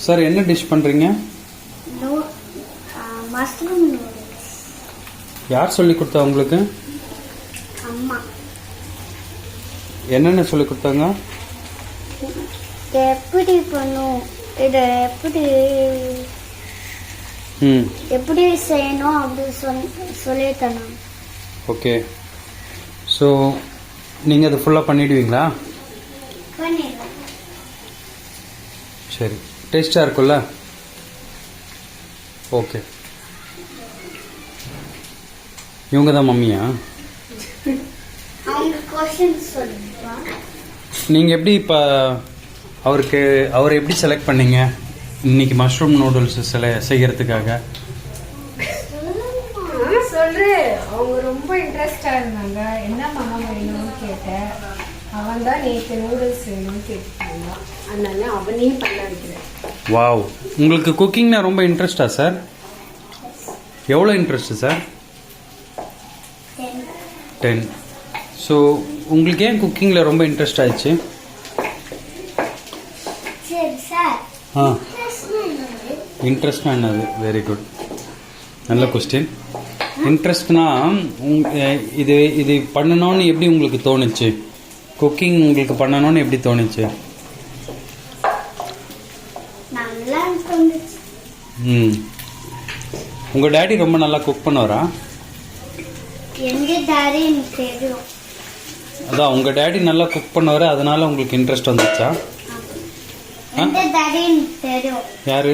Sir என்ன dish பண்ணுறீங்க? Mushroom noodles. யார் சொல்லி கொடுத்தா உங்களுக்கு? அம்மா. என்னென்ன சொல்லி கொடுத்தாங்க? எப்படி பண்ணும், இதை எப்படி செய்யணும் அப்படி சொல்லி தரணும். ஓகே. ஸோ நீங்கள் அதை ஃபுல்லாக பண்ணிடுவீங்களா? பண்ணிடுவேன். சரி, டேஸ்ட்டாக இருக்கும்ல? ஓகே. இவங்க தான் மம்மியா? அவங்க क्वेश्चन சொல்லுவா. நீங்கள் எப்படி இப்போ அவரை எப்படி செலக்ட் பண்ணீங்க இன்னைக்கு மஷ்ரூம் நூடுல்ஸ் செய்யறதுக்காக? அவங்க ரொம்ப இன்ட்ரெஸ்டா இருந்தாங்க. என்ன மாமா வேணும்னு கேட்டேன். அவன் தான் நேற்று நூடுல்ஸ் வேணும்னு கேட்டாங்க. அதனால அவனையே பண்ண வைக்கிறேன். வாவ், உங்களுக்கு குக்கிங்னா ரொம்ப இன்ட்ரெஸ்டா சார்? எவ்வளோ இன்ட்ரெஸ்ட் சார்? 10. ஸோ உங்களுக்கு ஏன் குக்கிங்கில் ரொம்ப இன்ட்ரெஸ்ட் ஆயிடுச்சு? இன்ட்ரெஸ்ட்னா என்னது? வெரி குட், நல்ல கொஸ்டின். இன்ட்ரெஸ்ட்னா இது பண்ணணும்னு எப்படி உங்களுக்கு தோணுச்சு? குக்கிங் உங்களுக்கு பண்ணணும்னு எப்படி தோணுச்சு? உங்கள் டேடி ரொம்ப நல்லா குக் பண்ணுவாரா? அதான் உங்கள் டேடி நல்லா குக் பண்ணுவார், அதனால உங்களுக்கு இன்ட்ரெஸ்ட் வந்துச்சா? யாரு?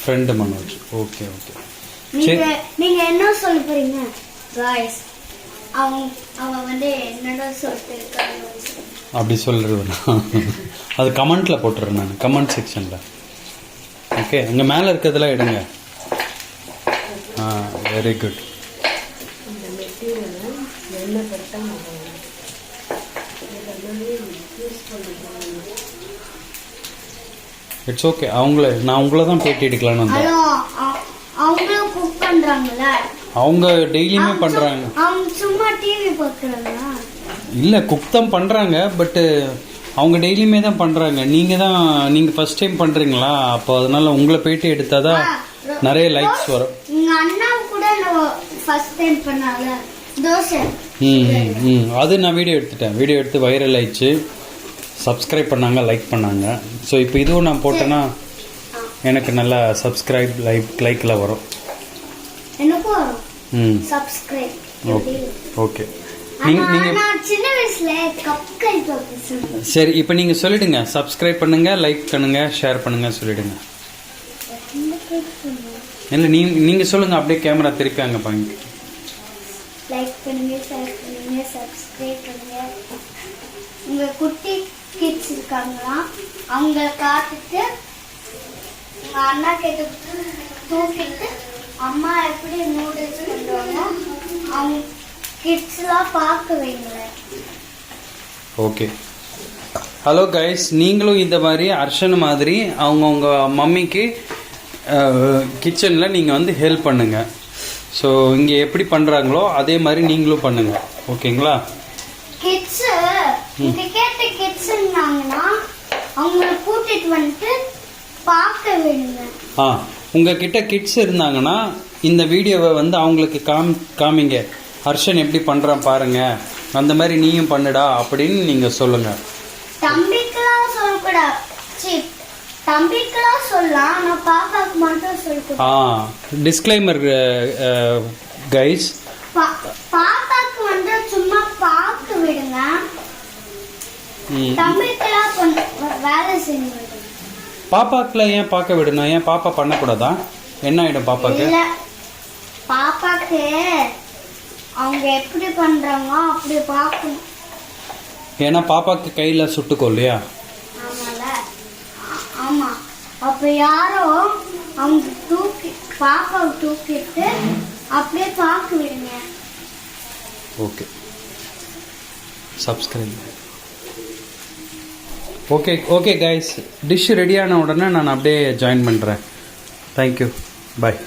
ஃப்ரெண்டு மனோஜ். Okay okay. நீங்க என்ன சொல்ல போறீங்க गाइस? அவங்க வந்து என்னடா சொல்லிட்டு இருக்காங்க அப்படி சொல்றது அது கமெண்ட்ல போட்டுறேன் நான், கமெண்ட் செக்ஷன்ல. ஓகே, அங்க மேல இருக்கிறதெல்லாம் எடுங்க. Very good. It's okay. நான் உங்களை தான் பேட்டி எடுக்கலான்னு வந்தேன். அவங்களும் குக் பண்றாங்களா? அவங்க டெய்லியுமே பண்றாங்க. அவங்க சும்மா டிவி பார்க்கறாங்களா? இல்ல, குக் தான் பண்றாங்க. பட் அவங்க டெய்லியுமே தான் பண்றாங்க. நீங்க ஃபர்ஸ்ட் டைம் பண்றீங்களா? அப்போ அதனால உங்களை பேட்டி எடுத்தாதான் நிறைய லைக்ஸ் வரும். எங்க அண்ணா கூட ஃபர்ஸ்ட் டைம் பண்ணாங்க தோசை. அது நான் வீடியோ எடுத்துட்டேன். வீடியோ எடுத்து வைரல் ஆயிடுச்சு. சப்ஸ்கிரைப் பண்ணாங்க, லைக் பண்ணாங்க. ஸோ இப்போ இதுவும் நான் போட்டேன்னா எனக்கு நல்லா சப்ஸ்கிரைப் லைக்ல வரும். எனக்கும் வரும் சப்ஸ்கிரைப். ஓகே. சின்ன வயசுல கப். சரி, இப்போ நீங்க சொல்லிடுங்க. சப்ஸ்கிரைப் பண்ணுங்க, லைக் பண்ணுங்க, ஷேர் பண்ணுங்க சொல்லிடுங்க. இல்லை, நீங்க சொல்லுங்க. அப்படியே கேமரா திருப்பி அங்கே பாருங்க. லைக் பண்ணுங்க, ஷேர் பண்ணுங்க, சப்ஸ்கிரைப் பண்ணுங்க. உங்க குட்டி கிட்ஸ் இருக்காங்களா? அவங்க காத்துட்டு உங்க அண்ணா கிட்ட தூக்கிட்டு அம்மா எப்படி நூடுல்ஸ் பண்றாங்க அவங்க கிட்ஸ்லாம் பார்க்க வைங்களேன். ஓகே. ஹலோ கைஸ், நீங்களும் இந்த மாதிரி அர்ஷன் மாதிரி அவங்கவுங்க மம்மிக்கு கிச்சனில் நீங்கள் வந்து ஹெல்ப் பண்ணுங்க. ஸோ இங்கே எப்படி பண்ணுறாங்களோ அதே மாதிரி நீங்களும் பண்ணுங்க. ஓகேங்களா? கிட்ஸ் இங்க கேட்ட கிட்ஸ் இருந்தாங்கன்னா அவங்கள கூட்டிட்டு வந்துட்டு பார்க்க வேணுங்க. உங்ககிட்ட கிட்ஸ் இருந்தாங்கன்னா இந்த வீடியோவை வந்து அவங்களுக்கு காமிங்க. ஹர்ஷன் எப்படி பண்ணுறான் பாருங்க, அந்த மாதிரி நீயும் பண்ணுடா அப்படின்னு நீங்கள் சொல்லுங்க. தம்பிக்கெல்லாம் சொல்லக்கூடாது. தம்பிக்கெல்லாம் சொல்லலாம், நான் பாப்பாக்கு மட்டும் சொல்லக்கூடாது. Disclaimer guys. பாப்பாக்கு வந்து சும்மா பார்க்க விடுங்க. தம்பிக்கெல்லாம் வேலை செய்யுங்க. பாப்பாக்குல ஏன் பார்க்க விடணும்? ஏன் பாப்பா பண்ணக்கூடாதா? என்ன ஆயிடும் பாப்பாக்கு? பாப்பாக்கு அவங்க எப்படி பண்றாங்க அப்படி பார்க்கணும். ஏன்னா பாப்பாக்கு கையில சுட்டுக்கோ இல்லையா? ஆமா. அப்ப யாரோ அவங்க பாப்பாவை தூக்கிட்டு அப்படியே பார்க்க விடுங்க. Okay, subscribe. Okay guys, dish ரெடியான உடனே நான் அப்படியே ஜாயின் பண்ணுறேன். தேங்க்யூ, பாய்.